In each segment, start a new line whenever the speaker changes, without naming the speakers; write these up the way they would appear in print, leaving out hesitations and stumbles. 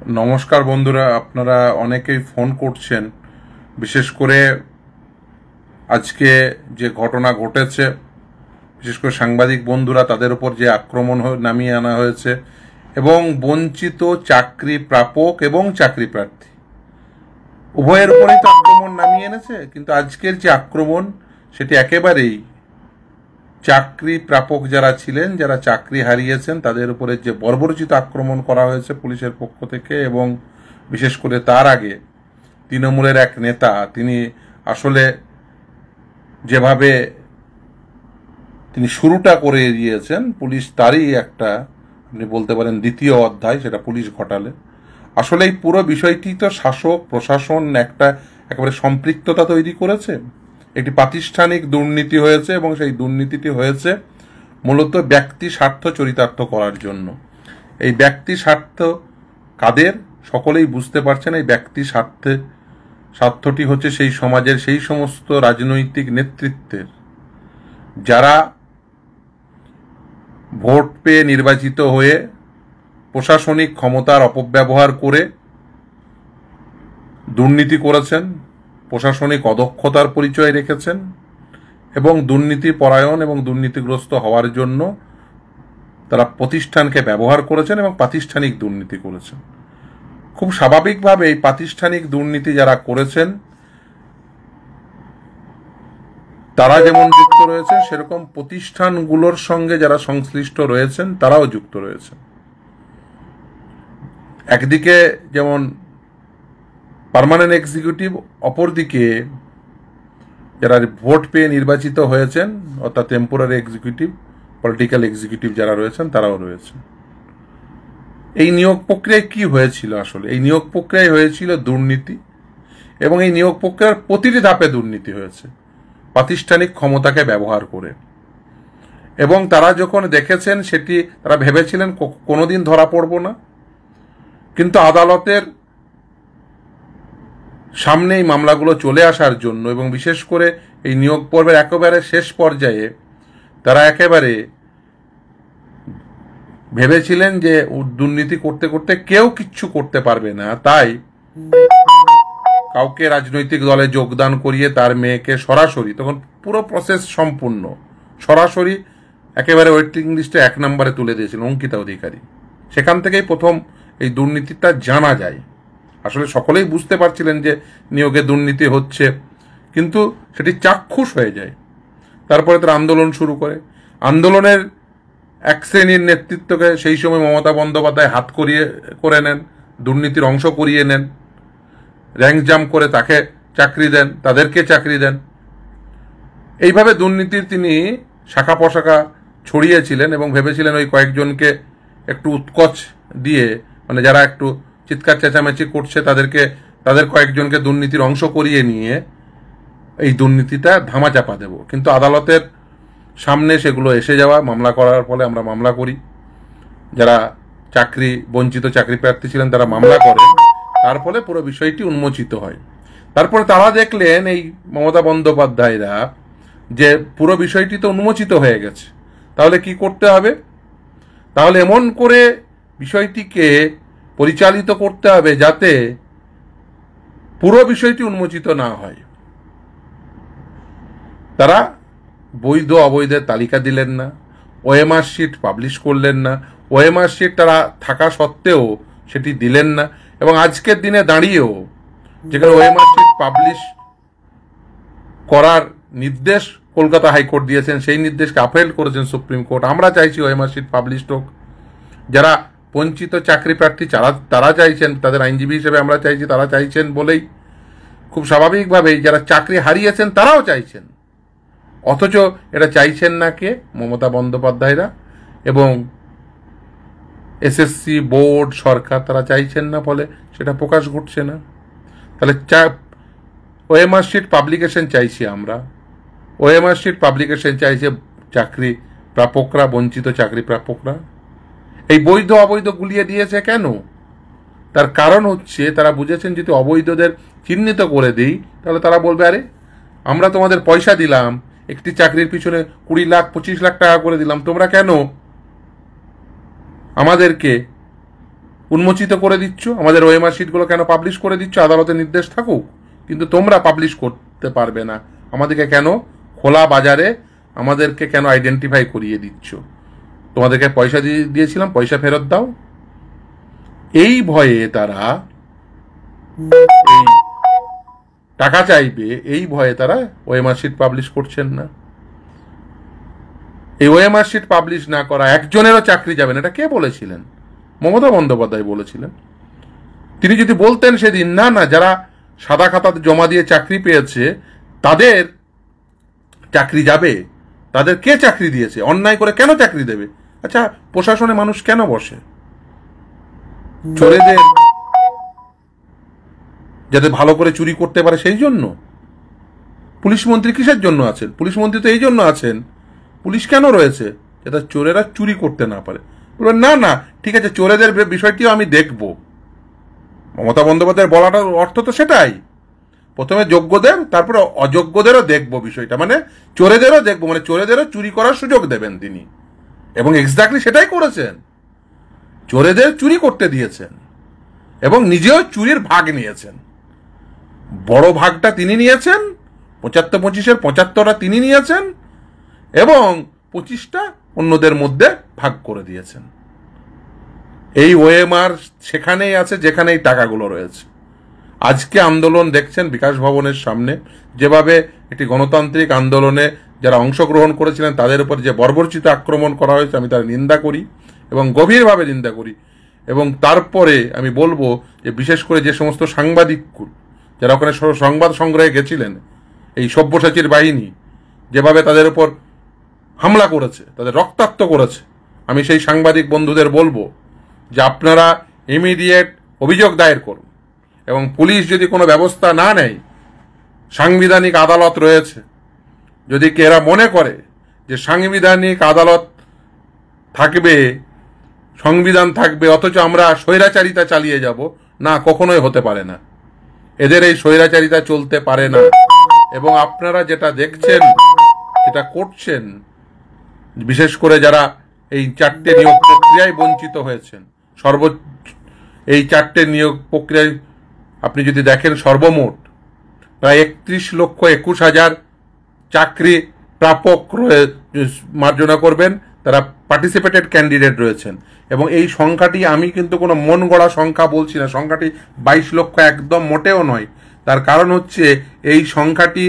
নমস্কার বন্ধুরা, আপনারা অনেকেই ফোন করছেন। বিশেষ করে আজকে যে ঘটনা ঘটেছে, বিশেষ করে সাংবাদিক বন্ধুরা, তাদের উপর যে আক্রমণ নামিয়ে আনা হয়েছে এবং বঞ্চিত চাকরি প্রাপক এবং চাকরি প্রার্থী উভয়ের উপরেই তো আক্রমণ নামিয়ে এনেছে। কিন্তু আজকের যে আক্রমণ সেটি একেবারেই চাকরি প্রাপক যারা ছিলেন, যারা চাকরি হারিয়েছেন, তাদের উপরে যে বর্বরচিত আক্রমণ করা হয়েছে পুলিশের পক্ষ থেকে। এবং বিশেষ করে তার আগে তৃণমূলের এক নেতা, তিনি আসলে যেভাবে তিনি শুরুটা করে দিয়েছেন, পুলিশ তারই একটা, আপনি বলতে পারেন দ্বিতীয় অধ্যায়, সেটা পুলিশ ঘটালে। আসলে এই পুরো বিষয়টি তো শাসক প্রশাসন একটা একেবারে সম্পৃক্ততা তৈরি করেছে। একটি প্রাতিষ্ঠানিক দুর্নীতি হয়েছে এবং সেই দুর্নীতিটি হয়েছে মূলত ব্যক্তি স্বার্থ চরিতার্থ করার জন্য। এই ব্যক্তি স্বার্থ কাদের, সকলেই বুঝতে পারছেন। এই ব্যক্তি স্বার্থটি হচ্ছে সেই সমাজের সেই সমস্ত রাজনৈতিক নেতৃত্বের, যারা ভোট পেয়ে নির্বাচিত হয়ে প্রশাসনিক ক্ষমতার অপব্যবহার করে দুর্নীতি করেছেন, প্রশাসনিক অদক্ষতার পরিচয় রেখেছেন এবং দুর্নীতি পরায়ণ এবং দুর্নীতিগ্রস্ত হওয়ার জন্য তারা প্রতিষ্ঠানকে ব্যবহার করেছেন এবং প্রাতিষ্ঠানিক দুর্নীতি করেছেন। খুব স্বাভাবিকভাবে এই প্রাতিষ্ঠানিক দুর্নীতি যারা করেছেন তারা যেমন যুক্ত রয়েছেন, সেরকম প্রতিষ্ঠানগুলোর সঙ্গে যারা সংশ্লিষ্ট রয়েছেন তারাও যুক্ত রয়েছেন। একদিকে যেমন পার্মানেন্ট এক্সিকিউটিভ, অপরদিকে যারা ভোট পেয়ে নির্বাচিত হয়েছেন, অর্থাৎ টেম্পোরারি এক্সিকিউটিভ, পলিটিক্যাল এক্সিকিউটিভ যারা রয়েছেন তারাও রয়েছেন। এই নিয়োগ প্রক্রিয়ায় কি হয়েছিল? আসলে এই নিয়োগ প্রক্রিয়ায় হয়েছিল দুর্নীতি, এবং এই নিয়োগ প্রক্রিয়ার প্রতিটি ধাপে দুর্নীতি হয়েছে প্রাতিষ্ঠানিক ক্ষমতাকে ব্যবহার করে। এবং তারা যখন দেখেছেন, সেটি তারা ভেবেছিলেন কোনোদিন ধরা পড়ব না, কিন্তু আদালতের সামনে এই মামলাগুলো চলে আসার জন্য এবং বিশেষ করে এই নিয়োগ পর্বের একেবারে শেষ পর্যায়ে তারা একেবারে ভেবেছিলেন যে দুর্নীতি করতে করতে কেউ কিচ্ছু করতে পারবে না, তাই কাউকে রাজনৈতিক দলে যোগদান করিয়ে তার মেয়েকে সরাসরি, তখন পুরো প্রসেস সম্পূর্ণ সরাসরি একেবারে ওয়েটিং লিস্টে 1 নম্বরে তুলে দিয়েছিলেন অঙ্কিতা অধিকারী। সেখান থেকেই প্রথম এই দুর্নীতিটা জানা যায়। আসলে সকলেই বুঝতে পারছিলেন যে নিয়োগে দুর্নীতি হচ্ছে, কিন্তু সেটি চাক্ষুষ হয়ে যায়। তারপরে তারা আন্দোলন শুরু করে। আন্দোলনের এক শ্রেণীর নেতৃত্বকে সেই সময় মমতা বন্দ্যোপাধ্যায় হাত করে নেন, দুর্নীতির অংশ করিয়ে নেন, র্যাঙ্ক জাম্প করে তাকে চাকরি দেন, তাদেরকে চাকরি দেন। এইভাবে দুর্নীতির তিনি শাখা প্রশাখা ছড়িয়েছিলেন এবং ভেবেছিলেন ওই কয়েকজনকে একটু উৎকোচ দিয়ে, মানে যারা একটু চিৎকার চেঁচামেচি করছে তাদের কয়েকজনকে দুর্নীতির অংশ করিয়ে নিয়ে এই দুর্নীতিটা ধামাচাপা দেব। কিন্তু আদালতের সামনে সেগুলো এসে যাওয়া, মামলা করার ফলে আমরা মামলা করি, যারা বঞ্চিত চাকরি প্রার্থী ছিলেন তারা মামলা করেন, তার ফলে পুরো বিষয়টি উন্মোচিত হয়। তারপরে তারা দেখলেন, এই মমতা বন্দ্যোপাধ্যায়রা, যে পুরো বিষয়টি তো উন্মোচিত হয়ে গেছে, তাহলে কি করতে হবে? তাহলে এমন করে বিষয়টিকে পরিচালিত করতে হবে যাতে পুরো বিষয়টি উন্মোচিত না হয়। তারা বৈধ অবৈধের তালিকা দিলেন না, ওএমআর শিট পাবলিশ করলেন না, ওএমআর শিট তারা থাকা সত্ত্বেও সেটি দিলেন না। এবং আজকের দিনে দাঁড়িয়েও যেখানে ওএমআর শিট পাবলিশ করার নির্দেশ কলকাতা হাইকোর্ট দিয়েছেন, সেই নির্দেশকে আপহেল্ড করেছেন সুপ্রিম কোর্ট। আমরা চাইছি ওএমআর শিট পাবলিশ হোক। যারা বঞ্চিত চাকরি প্রার্থী তারা চাইছেন, তাদের আইনজীবী হিসেবে আমরা চাইছি, তারা চাইছেন বলেই খুব স্বাভাবিকভাবেই যারা চাকরি হারিয়েছেন তারাও চাইছেন। অথচ এটা চাইছেন না কে? মমতা বন্দ্যোপাধ্যায়রা এবং এসএসসি বোর্ড, সরকার, তারা চাইছেন না, ফলে সেটা প্রকাশ ঘটছে না। তাহলে ওএমআর শিট পাবলিকেশন চাইছি আমরা, ওএমআর শিট পাবলিকেশন চাইছে চাকরি প্রাপকরা, বঞ্চিত চাকরি প্রাপকরা। এই বৈধ অবৈধ গুলিয়ে দিয়েছে কেন? তার কারণ হচ্ছে তারা বুঝেছেন যদি অবৈধদের চিহ্নিত করে দিই, তাহলে তারা বলবে, আরে আমরা তোমাদের পয়সা দিলাম, একটি চাকরির পিছনে 20 লাখ 25 লাখ টাকা করে দিলাম, তোমরা কেন আমাদেরকে উন্মোচিত করে দিচ্ছ, আমাদের ওএমআর শিটগুলো কেন পাবলিশ করে দিচ্ছ, আদালতের নির্দেশ থাকুক, কিন্তু তোমরা পাবলিশ করতে পারবে না। আমাদেরকে কেন খোলা বাজারে আমাদেরকে কেন আইডেন্টিফাই করিয়ে দিচ্ছ? তোমাদেরকে পয়সা দিয়েছিলাম, পয়সা ফেরত দাও। এই ভয়ে তারা এই টাকা চাইবে, এই ভয়ে তারা ওএমআর শিট পাবলিশ করছেন না। এই ওএমআর শিট পাবলিশ না করা একজনেরও চাকরি যাবে না, এটা কে বলেছিলেন? মমতা বন্দ্যোপাধ্যায় বলেছিলেন। তিনি যদি বলতেন সেদিন না না যারা সাদা খাতাতে জমা দিয়ে চাকরি পেয়েছে তাদের চাকরি যাবে, তাদের কে চাকরি দিয়েছে, অন্যায় করে কেন চাকরি দেবে? আচ্ছা, প্রশাসনে মানুষ কেন বসে? চোরেদের যাতে ভালো করে চুরি করতে পারে সেই জন্য। পুলিশ মন্ত্রী কিসের জন্য আছেন? পুলিশ মন্ত্রী তো এই জন্য আছেন। পুলিশ কেন রয়েছে? যাতে চোরেরা চুরি করতে না পারে। বলবেন না না ঠিক আছে, চোরেদের বিষয়টিও আমি দেখব। মমতা বন্দ্যোপাধ্যায়ের বলাটার অর্থ তো সেটাই, প্রথমে যোগ্যদের তারপরে অযোগ্যদেরও দেখব বিষয়টা, মানে চোরেদেরও দেখব, মানে চোরেদেরও চুরি করার সুযোগ দেবেন তিনি। এবং এক্স্যাক্টলি সেটাই করেছেন, চোরেদের চুরি করতে দিয়েছেন এবং নিজেও চুরির ভাগ নিয়েছেন। বড় ভাগটা তিনি নিয়েছেন, 75-25-এর 75টা তিনি নিয়েছেন এবং 25টা অন্যদের মধ্যে ভাগ করে দিয়েছেন। এই ওএমআর সেখানেই আছে যেখানে এই টাকাগুলো রয়েছে। আজকে আন্দোলন দেখছেন বিকাশ ভবনের সামনে, যেভাবে একটি গণতান্ত্রিক আন্দোলনে যারা অংশগ্রহণ করেছিলেন তাদের উপর যে বর্বরচিত আক্রমণ করা হয়েছে, আমি তার নিন্দা করি এবং গভীরভাবে নিন্দা করি। এবং তারপরে আমি বলবো যে বিশেষ করে যে সমস্ত সাংবাদিক যারা ওখানে সংবাদ সংগ্রহে গেছিলেন, এই সব্যসাচীর বাহিনী যেভাবে তাদের উপর হামলা করেছে, তাদের রক্তাক্ত করেছে, আমি সেই সাংবাদিক বন্ধুদের বলবো যে আপনারা ইমিডিয়েট অভিযোগ দায়ের করুন এবং পুলিশ যদি কোনো ব্যবস্থা না নেয়, সাংবিধানিক আদালত রয়েছে, যদি এরা মনে করে যে সাংবিধানিক আদালত থাকবে, সংবিধান থাকবে, অথচ আমরা স্বৈরাচারিতা চালিয়ে যাব, না, কখনোই হতে পারে না। এদের এই স্বৈরাচারিতা চলতে পারে না। এবং আপনারা যেটা দেখছেন, যেটা করছেন, বিশেষ করে যারা এই 4টে নিয়োগ প্রক্রিয়ায় বঞ্চিত হয়েছেন, এই 4টে নিয়োগ প্রক্রিয়ায় আপনি যদি দেখেন সর্বমোট প্রায় 31,21,000 চাকরি প্রাপক মার্জনা করবেন, তারা পার্টিসিপেটেড ক্যান্ডিডেট রয়েছেন। এবং এই সংখ্যাটি আমি কিন্তু কোনো মন গড়া সংখ্যা বলছি না, সংখ্যাটি 22 লক্ষ একদম মোটেও নয়। তার কারণ হচ্ছে এই সংখ্যাটি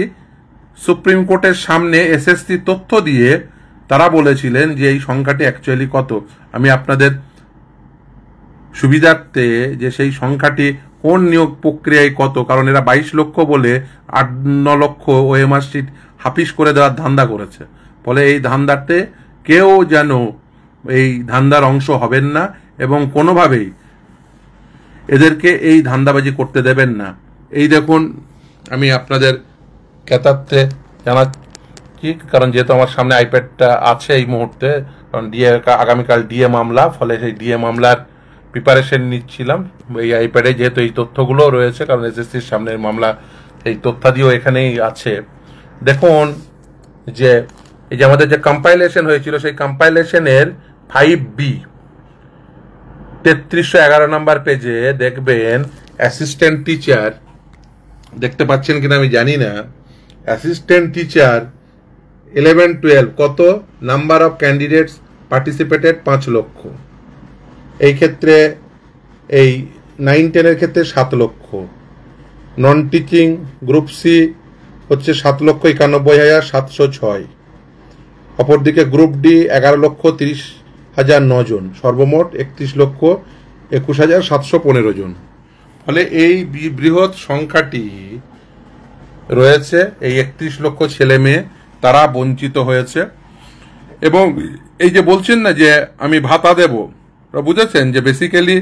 সুপ্রিম কোর্টের সামনে এসএসসি তথ্য দিয়ে তারা বলেছিলেন যে এই সংখ্যাটি অ্যাকচুয়ালি কত। আমি আপনাদের সুবিধার্থে যে সেই সংখ্যাটি কোন নিয়োগ প্রক্রিয়ায় কত, কারণ এরা 22 লক্ষ বলে 8-9 লক্ষ ওএমআর শিট হাফিস করে দেওয়ার ধান্দা করেছে। ফলে এই ধান্দাতে কেউ যেন এই ধান্দার অংশ হবেন না এবং কোনোভাবেই এদেরকে এই ধান্দাবাজি করতে দেবেন না। এই দেখুন, আমি আপনাদের জ্ঞাতার্থে জানাচ্ছি, কারণ যেহেতু আমার সামনে আইপ্যাডটা আছে এই মুহূর্তে, কারণ আগামীকাল ডিএ মামলা, ফলে সেই ডিএ মামলার প্রিপারেশন নিচ্ছিলাম এই আইপ্যাডে, যেহেতু এই তথ্যগুলো রয়েছে, কারণ এসএসসির সামনের মামলা এই তথ্যাদিও এখানেই আছে। দেখুন যে এই যে আমাদের যে কম্পাইলেশন হয়েছিল, সেই কম্পাইলেশনের 5B 3311 নম্বর পেজে দেখবেন অ্যাসিস্ট্যান্ট টিচার, দেখতে পাচ্ছেন কিনা আমি জানি না, অ্যাসিস্ট্যান্ট টিচার 11-12 কত নাম্বার অফ ক্যান্ডিডেটস পার্টিসিপেটেড 5 লক্ষ। এই ক্ষেত্রে এই 9-10 ক্ষেত্রে 7 লক্ষ। নন টিচিং গ্রুপ সি হচ্ছে 7,91,706। অপরদিকে গ্রুপ ডি 11,30,009 জন, সর্বমোট 31,21,715 জন। ফলে এই বৃহৎ সংখ্যাটি রয়েছে, এই 31 লক্ষ ছেলে মেয়ে তারা বঞ্চিত হয়েছে। এবং এই যে বলছেন না যে আমি ভাতা দেব, বুঝেছেন যে বেসিক্যালি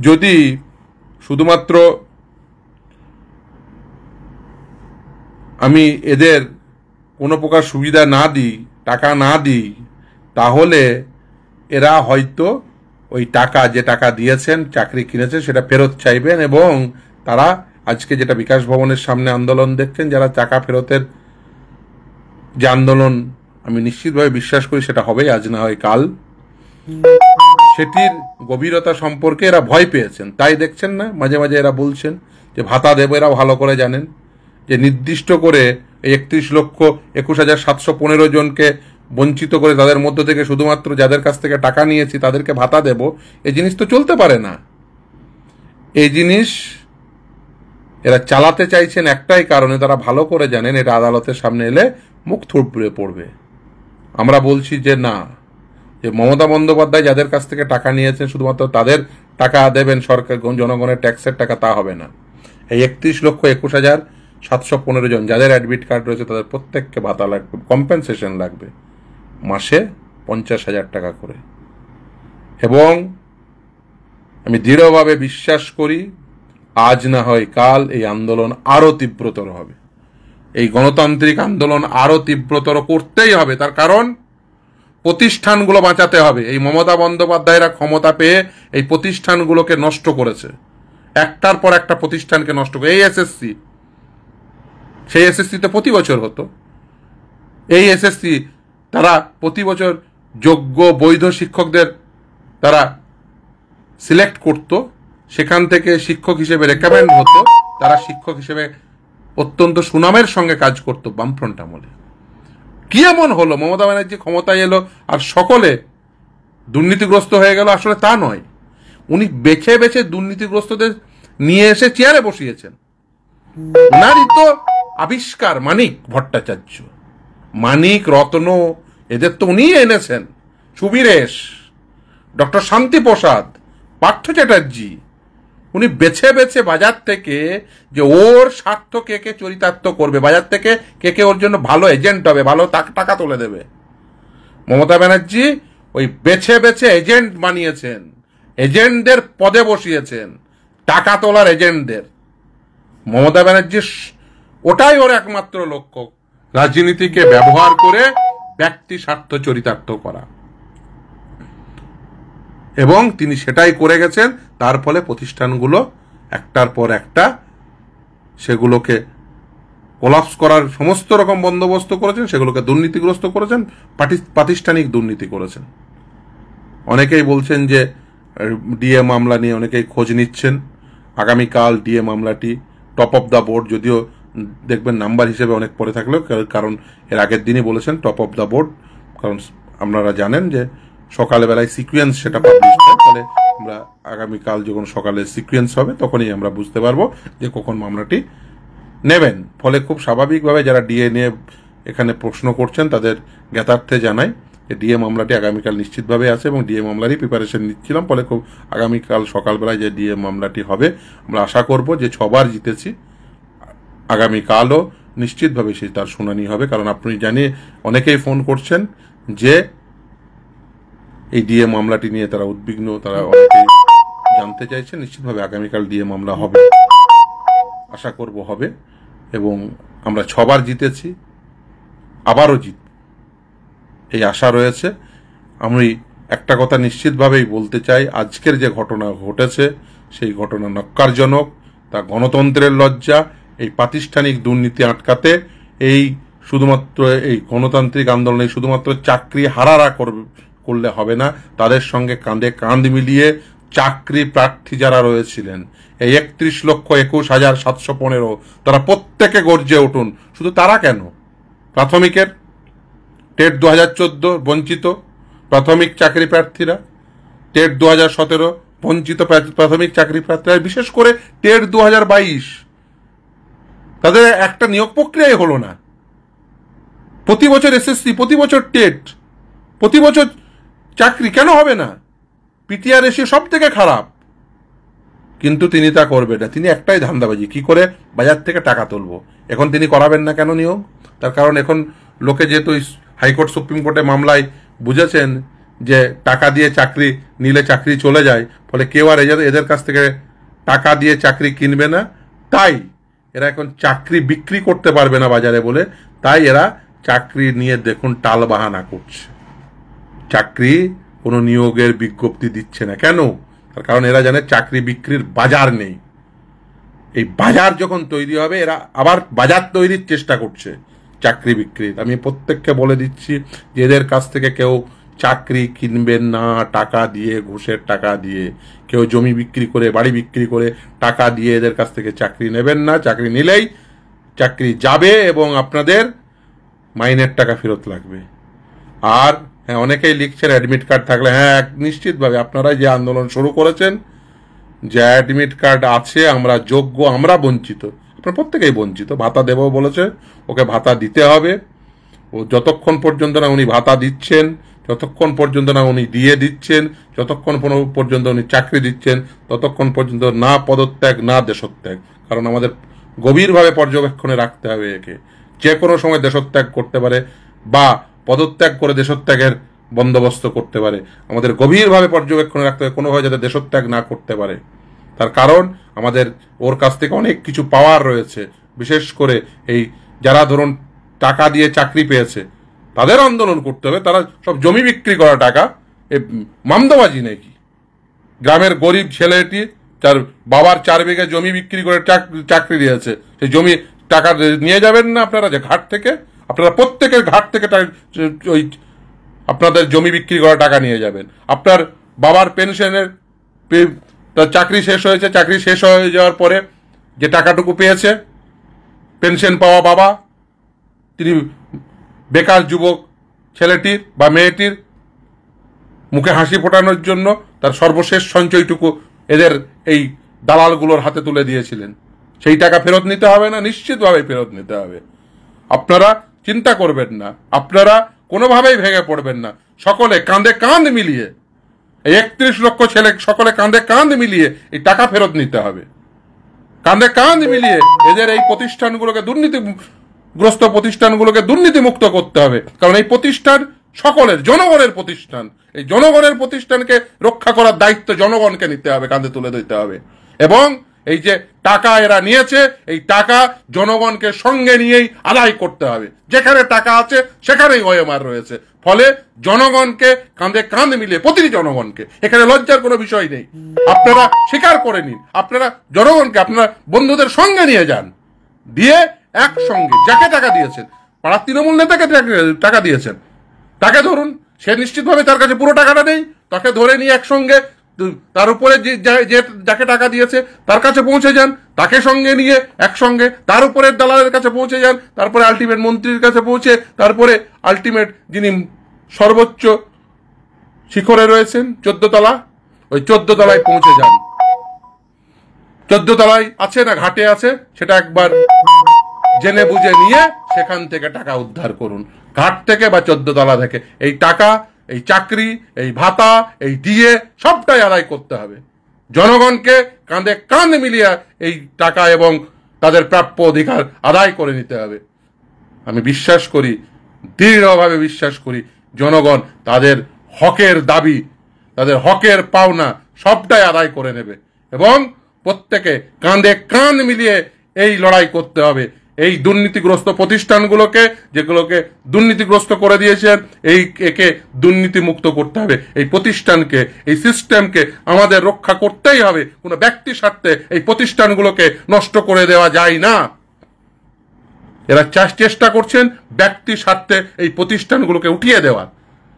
যদি শুধুমাত্র আমি এদের কোনো প্রকার সুবিধা না দিই, টাকা না দিই, তাহলে এরা হয়তো ওই টাকা, যে টাকা দিয়েছেন চাকরি কিনেছে, সেটা ফেরত চাইবেন। এবং তারা আজকে যেটা বিকাশ ভবনের সামনে আন্দোলন দেখছেন, যারা টাকা ফেরতের যে আন্দোলন, আমি নিশ্চিতভাবে বিশ্বাস করি সেটা হবেই, আজ না হয় কাল। সেটির গভীরতা সম্পর্কে এরা ভয় পেয়েছেন। তাই দেখছেন না মাঝে মাঝে এরা বলছেন যে ভাতা দেব। এরা ভালো করে জানেন যে নির্দিষ্ট করে এই 31,21,715 জনকে বঞ্চিত করে তাদের মধ্য থেকে শুধুমাত্র যাদের কাছ থেকে টাকা নিয়েছি তাদেরকে ভাতা দেব, এই জিনিস তো চলতে পারে না। এই জিনিস এরা চালাতে চাইছেন একটাই কারণে, তারা ভালো করে জানেন এটা আদালতের সামনে এলে মুখ থুবড়ে পড়বে। আমরা বলছি যে না, যে মমতা বন্দ্যোপাধ্যায় যাদের কাছ থেকে টাকা নিয়েছেন শুধুমাত্র তাদের টাকা দেবেন সরকার, জনগণের ট্যাক্সের টাকা, তা হবে না। এই 31,21,715 জন যাদের অ্যাডমিট কার্ড রয়েছে তাদের প্রত্যেককে ভাতা লাগবে, কম্পেনসেশন লাগবে মাসে 50,000 টাকা করে। এবং আমি দৃঢ়ভাবে বিশ্বাস করি আজ না হয় কাল এই আন্দোলন আরো তীব্রতর হবে। এই গণতান্ত্রিক আন্দোলন আরো তীব্রতর করতেই হবে। তার কারণ প্রতিষ্ঠানগুলো বাঁচাতে হবে। এই মমতা বন্দ্যোপাধ্যায়রা ক্ষমতা পেয়ে এই প্রতিষ্ঠানগুলোকে নষ্ট করেছে, একটার পর একটা প্রতিষ্ঠানকে নষ্ট করে। এই এসএসসি, সেই এসএসসিতে প্রতি বছর হতো। এই এসএসসি তারা প্রতি বছর যোগ্য বৈধ শিক্ষকদের তারা সিলেক্ট করত, সেখান থেকে শিক্ষক হিসেবে রেকমেন্ড হতো, তারা শিক্ষক হিসেবে অত্যন্ত সুনামের সঙ্গে কাজ করত বামফ্রন্ট আমলে। কি এমন হলো মমতা ব্যানার্জি ক্ষমতায় এলো আর সকলে দুর্নীতিগ্রস্ত হয়ে গেল? আসলে তা নয়, উনি বেছে বেছে দুর্নীতিগ্রস্তদের নিয়ে এসে চেয়ারে বসিয়েছেন। ওনারই তো আবিষ্কার মানিক ভট্টাচার্য, মানিক রত্ন, এদের তো উনি এনেছেন। সুবীরেশ, ডক্টর শান্তি প্রসাদ, পার্থ চ্যাটার্জি, উনি বেছে বেছে বাজার থেকে যে ওর স্বার্থ কে কে চরিতার্থ করবে, বাজার থেকে কে কে ওর জন্য ভালো এজেন্ট হবে, ভালো টাকা তুলে দেবে, মমতা ব্যানার্জি ওই বেছে বেছে এজেন্ট বানিয়েছেন, এজেন্টদের পদে বসিয়েছেন, টাকা তোলার এজেন্টদের। মমতা ব্যানার্জির ওটাই ওর একমাত্র লক্ষ্য, রাজনীতিকে ব্যবহার করে ব্যক্তি স্বার্থ চরিতার্থ করা। এবং তিনি সেটাই করে গেছেন। তার ফলে প্রতিষ্ঠানগুলো একটার পর একটা সেগুলোকে কোলাপস করার সমস্ত রকম বন্দোবস্ত করেছেন, সেগুলোকে দুর্নীতিগ্রস্ত করেছেন, প্রাতিষ্ঠানিক দুর্নীতি করেছেন। অনেকেই বলছেন যে ডিএ মামলা নিয়ে অনেকেই খোঁজ নিচ্ছেন। আগামীকাল ডিএ মামলাটি টপ অফ দ্য বোর্ড, যদিও দেখবেন নাম্বার হিসেবে অনেক পরে থাকলেও, কারণ এর আগের দিনই বলেছেন টপ অফ দ্য বোর্ড, কারণ আপনারা জানেন যে সকালবেলায় সিকুয়েন্স সেটা পাবলিশ হয়। তাহলে আমরা আগামীকাল যখন সকালে সিকুয়েন্স হবে তখনই আমরা বুঝতে পারবো যে কখন মামলাটি নেবেন। ফলে খুব স্বাভাবিকভাবে যারা ডিএ নিয়ে এখানে প্রশ্ন করছেন তাদের জ্ঞাতার্থে জানাই যে ডিএ মামলাটি আগামীকাল নিশ্চিতভাবে আছে এবং ডিএ মামলারই প্রিপারেশন নিচ্ছিলাম। ফলে খুব আগামীকাল সকালবেলায় যে ডিএ মামলাটি হবে আমরা আশা করব যে 6 বার জিতেছি, আগামীকালও নিশ্চিতভাবে সেই তার শুনানি হবে। কারণ আপনি জানিয়ে অনেকেই ফোন করছেন যে এই ডিএ মামলাটি নিয়ে তারা উদ্বিগ্ন, তারা অনেকেই জানতে চাইছেন। নিশ্চিতভাবে আগামীকাল ডিএ মামলা হবে, আশা করব হবে। এবং আমরা 6 বার জিতেছি, আবারও জিতব এই আশা রয়েছে। আমি একটা কথা নিশ্চিতভাবেই বলতে চাই, আজকের যে ঘটনা ঘটেছে সেই ঘটনা নক্কারজনক, তা গণতন্ত্রের লজ্জা। এই প্রাতিষ্ঠানিক দুর্নীতি আটকাতে এই শুধুমাত্র এই গণতান্ত্রিক আন্দোলনে শুধুমাত্র চাকরি হারারা করলে হবে না, তাদের সঙ্গে কাঁধে কাঁধ মিলিয়ে চাকরি প্রার্থী যারা রয়েছিলেন এই 31,21,715 তারা প্রত্যেকে গর্জে উঠুন। শুধু তারা কেন, প্রাথমিকের টেট 2014 বঞ্চিত প্রাথমিক চাকরি প্রার্থীরা, টেট 2017 বঞ্চিত প্রাথমিক চাকরি প্রার্থীরা, বিশেষ করে টেট 2022 তাদের একটা নিয়োগ প্রক্রিয়াই হলো না। প্রতি বছর এসএসসি, প্রতি বছর টেট, প্রতি বছর চাকরি, কেন হবে না? পিটিআর রেশিও সব থেকে খারাপ, কিন্তু তিনি তা করবে না। তিনি একটাই ধান্দাবাজি, কি করে বাজার থেকে টাকা তুলবো। এখন তিনি করাবেন না কেন নিয়োগ? তার কারণ এখন লোকে যেহেতু হাইকোর্ট সুপ্রিম কোর্টে মামলায় বুঝেছেন যে টাকা দিয়ে চাকরি নিলে চাকরি চলে যায়, ফলে কেউ আর এদের কাছ থেকে টাকা দিয়ে চাকরি কিনবে না। তাই এরা এখন চাকরি বিক্রি করতে পারবে না বাজারে বলে, তাই এরা চাকরি নিয়ে দেখুন টাল বাহানা করছে, চাকরি কোনো নিয়োগের বিজ্ঞপ্তি দিচ্ছে না। কেন? তার কারণ এরা জানে চাকরি বিক্রির বাজার নেই। এই বাজার যখন তৈরি হবে এরা আবার বাজার তৈরির চেষ্টা করছে চাকরি বিক্রির। আমি প্রত্যেককে বলে দিচ্ছি যে এদের কাছ থেকে কেউ চাকরি কিনবেন না টাকা দিয়ে, ঘুষের টাকা দিয়ে। কেউ জমি বিক্রি করে, বাড়ি বিক্রি করে টাকা দিয়ে এদের কাছ থেকে চাকরি নেবেন না। চাকরি নিলেই চাকরি যাবে এবং আপনাদের মাইনের টাকা ফেরত লাগবে। আর হ্যাঁ, অনেকেই লিখছেন অ্যাডমিট কার্ড থাকলে, হ্যাঁ নিশ্চিতভাবে আপনারা যে আন্দোলন শুরু করেছেন, যে অ্যাডমিট কার্ড আছে, আমরা যোগ্য, আমরা বঞ্চিত, আপনারা প্রত্যেকেই বঞ্চিত। ভাতা দেবো বলেছে, ওকে ভাতা দিতে হবে। ও যতক্ষণ পর্যন্ত না উনি ভাতা দিচ্ছেন, যতক্ষণ পর্যন্ত না উনি দিয়ে দিচ্ছেন, যতক্ষণ পর্যন্ত উনি চাকরি দিচ্ছেন, ততক্ষণ পর্যন্ত না পদত্যাগ না দেশত্যাগ। কারণ আমাদের গভীরভাবে পর্যবেক্ষণে রাখতে হবে একে। যে কোনো সময় দেশত্যাগ করতে পারে বা পদত্যাগ করে দেশত্যাগের বন্দোবস্ত করতে পারে। আমাদের গভীরভাবে পর্যবেক্ষণে রাখতে হবে কোনোভাবে যাতে দেশত্যাগ না করতে পারে। তার কারণ আমাদের ওর কাছ থেকে অনেক কিছু পাওয়ার রয়েছে। বিশেষ করে এই যারা ধরুন টাকা দিয়ে চাকরি পেয়েছে তাদের আন্দোলন করতে হবে। তারা সব জমি বিক্রি করা টাকা, এ মামদোবাজি নাকি? গ্রামের গরিব ছেলেটি তার বাবার 4 বিঘা জমি বিক্রি করে চাকরি দিয়েছে, সেই জমি টাকা নিয়ে যাবেন না আপনারা? যে ঘাট থেকে আপনারা প্রত্যেকের ঘাট থেকে ওই আপনাদের জমি বিক্রি করা টাকা নিয়ে যাবেন। আপনার বাবার পেনশনের তার চাকরি শেষ হয়েছে, চাকরি শেষ হয়ে যাওয়ার পরে যে টাকাটুকু পেয়েছে, পেনশন পাওয়া বাবা, তিনি বেকার যুবক ছেলেটির বা মেয়েটির মুখে হাসি ফোটানোর জন্য তার সর্বশেষ সঞ্চয়টুকু এদের এই দালালগুলোর হাতে তুলে দিয়েছিলেন। সেই টাকা ফেরত নিতে হবে না? নিশ্চিতভাবে ফেরত নিতে হবে। আপনারা চিন্তা করবেন না, আপনারা কোনোভাবেই ভেঙে পড়বেন না। সকলে কাঁধে কাঁধ মিলিয়ে, এই 31 লক্ষ ছেলে সকলে কাঁধে কাঁধ মিলিয়ে এই টাকা ফেরত নিতে হবে। কাঁধে কাঁধ মিলিয়ে এদের এই প্রতিষ্ঠানগুলোকে, দুর্নীতিগ্রস্ত প্রতিষ্ঠানগুলোকে দুর্নীতিমুক্ত করতে হবে। কারণ এই প্রতিষ্ঠান সকলের, জনগণের প্রতিষ্ঠান। এই জনগণের প্রতিষ্ঠানকে রক্ষা করার দায়িত্ব জনগণকে নিতে হবে, কাঁধে তুলে দিতে হবে। এবং এই যে টাকা এরা নিয়েছে, এই টাকা জনগণকে সঙ্গে নিয়েই আদায় করতে হবে। যেখানে টাকা আছে সেখানেই ওএমআর রয়েছে। ফলে জনগণকে কাঁধে কাঁধ মিলিয়ে, প্রতিটি জনগণকে, এখানে লজ্জার কোনো বিষয় নেই। আপনারা স্বীকার করে নিন, আপনারা জনগণকে আপনারা বন্ধুদের সঙ্গে নিয়ে যান, দিয়ে একসঙ্গে যাকে টাকা দিয়েছেন, পাড়ার তৃণমূল নেতাকে টাকা দিয়েছেন, তাকে ধরুন, সে নিশ্চিতভাবে তার কাছে পুরো টাকাটা নেই, তাকে ধরে নিয়ে একসঙ্গে তার উপরে যাকে টাকা দিয়েছে তার কাছে পৌঁছে যান, তাকে সঙ্গে নিয়ে একসঙ্গে তার উপরের দালালের কাছে পৌঁছে যান, তারপরে আলটিমেট মন্ত্রীর কাছে পৌঁছে, তারপরে আলটিমেট যিনি সর্বোচ্চ শিখরে রয়েছেন 14 তলা, ওই 14 তলায় পৌঁছে যান। 14 তলায় আছে না ঘাটে আছে, সেটা একবার জেনে বুঝে নিয়ে সেখান থেকে টাকা উদ্ধার করুন, ঘাট থেকে বা 14 তলা থেকে। এই টাকা, এই চাকরি, এই ভাতা, এই ডিএ সবটাই আদায় করতে হবে। জনগণকে কাঁধে কাঁধ মিলিয়ে এই টাকা এবং তাদের প্রাপ্য অধিকার আদায় করে নিতে হবে। আমি বিশ্বাস করি, দৃঢ়ভাবে বিশ্বাস করি, জনগণ তাদের হকের দাবি, তাদের হকের পাওনা সবটাই আদায় করে নেবে। এবং প্রত্যেকে কাঁধে কাঁধ মিলিয়ে এই লড়াই করতে হবে। এই দুর্নীতিগ্রস্ত প্রতিষ্ঠানগুলোকে, যেগুলোকে দুর্নীতিগ্রস্ত করে দিয়েছেন, একে দুর্নীতি মুক্ত করতে হবে। এই প্রতিষ্ঠানকে, এই সিস্টেমকে আমাদের রক্ষা করতেই হবে। কোনো ব্যক্তি স্বার্থে এই প্রতিষ্ঠানগুলোকে নষ্ট করে দেওয়া যায় না। এরা চেষ্টা করছেন ব্যক্তি স্বার্থে এই প্রতিষ্ঠানগুলোকে উঠিয়ে দেওয়ার।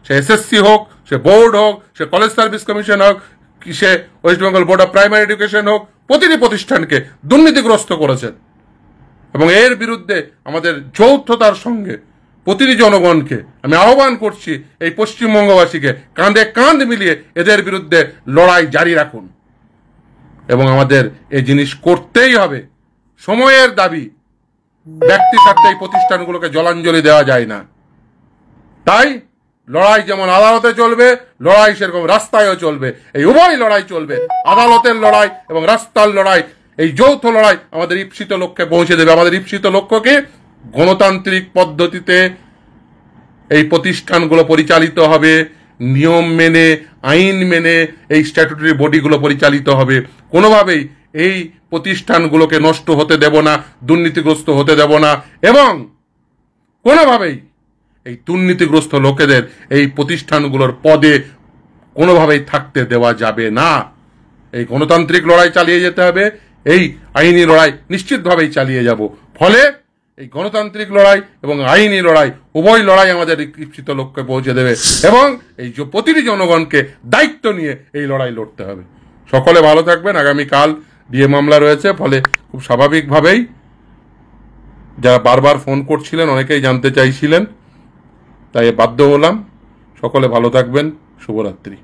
সে এসএসসি হোক, সে বোর্ড হোক, সে কলেজ সার্ভিস কমিশন হোক, কি সে West Bengal board of primary education হোক, প্রতিটি প্রতিষ্ঠানকে দুর্নীতিগ্রস্ত করেছেন। এবং এর বিরুদ্ধে আমাদের যৌথতার সঙ্গে প্রতিটি জনগণকে আমি আহ্বান করছি, এই পশ্চিমবঙ্গবাসীকে কাঁধে কাঁধ মিলিয়ে এদের বিরুদ্ধে লড়াই জারি রাখুন। এবং আমাদের এই জিনিস করতেই হবে। সময়ের দাবি, ব্যক্তি স্বার্থে এই প্রতিষ্ঠানগুলোকে জলাঞ্জলি দেওয়া যায় না। তাই লড়াই যেমন আদালতে চলবে, লড়াই সেরকম রাস্তায়ও চলবে। এই উভয় লড়াই চলবে, আদালতের লড়াই এবং রাস্তার লড়াই। এই যৌথ লড়াই আমাদের ঈপ্সিত লক্ষ্যে পৌঁছে দেবে। আমাদের ঈপ্সিত লক্ষ্যকে গণতান্ত্রিক পদ্ধতিতে এই প্রতিষ্ঠানগুলো পরিচালিত হবে, নিয়ম মেনে, আইন মেনে এই স্ট্যাটুটরি বডিগুলো পরিচালিত হবে। কোনোভাবেই এই প্রতিষ্ঠানগুলোকে নষ্ট হতে দেব না, দুর্নীতিগ্রস্ত হতে দেব না। এবং কোনোভাবেই এই দুর্নীতিগ্রস্ত লোকেদের এই প্রতিষ্ঠানগুলোর পদে কোনোভাবেই থাকতে দেওয়া যাবে না। এই গণতান্ত্রিক লড়াই চালিয়ে যেতে হবে, এই আইনি লড়াই নিশ্চিতভাবেই চালিয়ে যাব। ফলে এই গণতান্ত্রিক লড়াই এবং আইনি লড়াই, উভয় লড়াই আমাদের ইচ্ছিত লক্ষ্যে পৌঁছে দেবে এবং এই যে প্রতিটি জনগণকে দায়িত্ব নিয়ে এই লড়াই লড়তে হবে। সকলে ভালো থাকবেন। আগামীকাল ডিএ মামলা রয়েছে, ফলে খুব স্বাভাবিকভাবেই যারা বারবার ফোন করছিলেন অনেকেই জানতে চাইছিলেন, তাই বাধ্য হলাম। সকলে ভালো থাকবেন। শুভরাত্রি।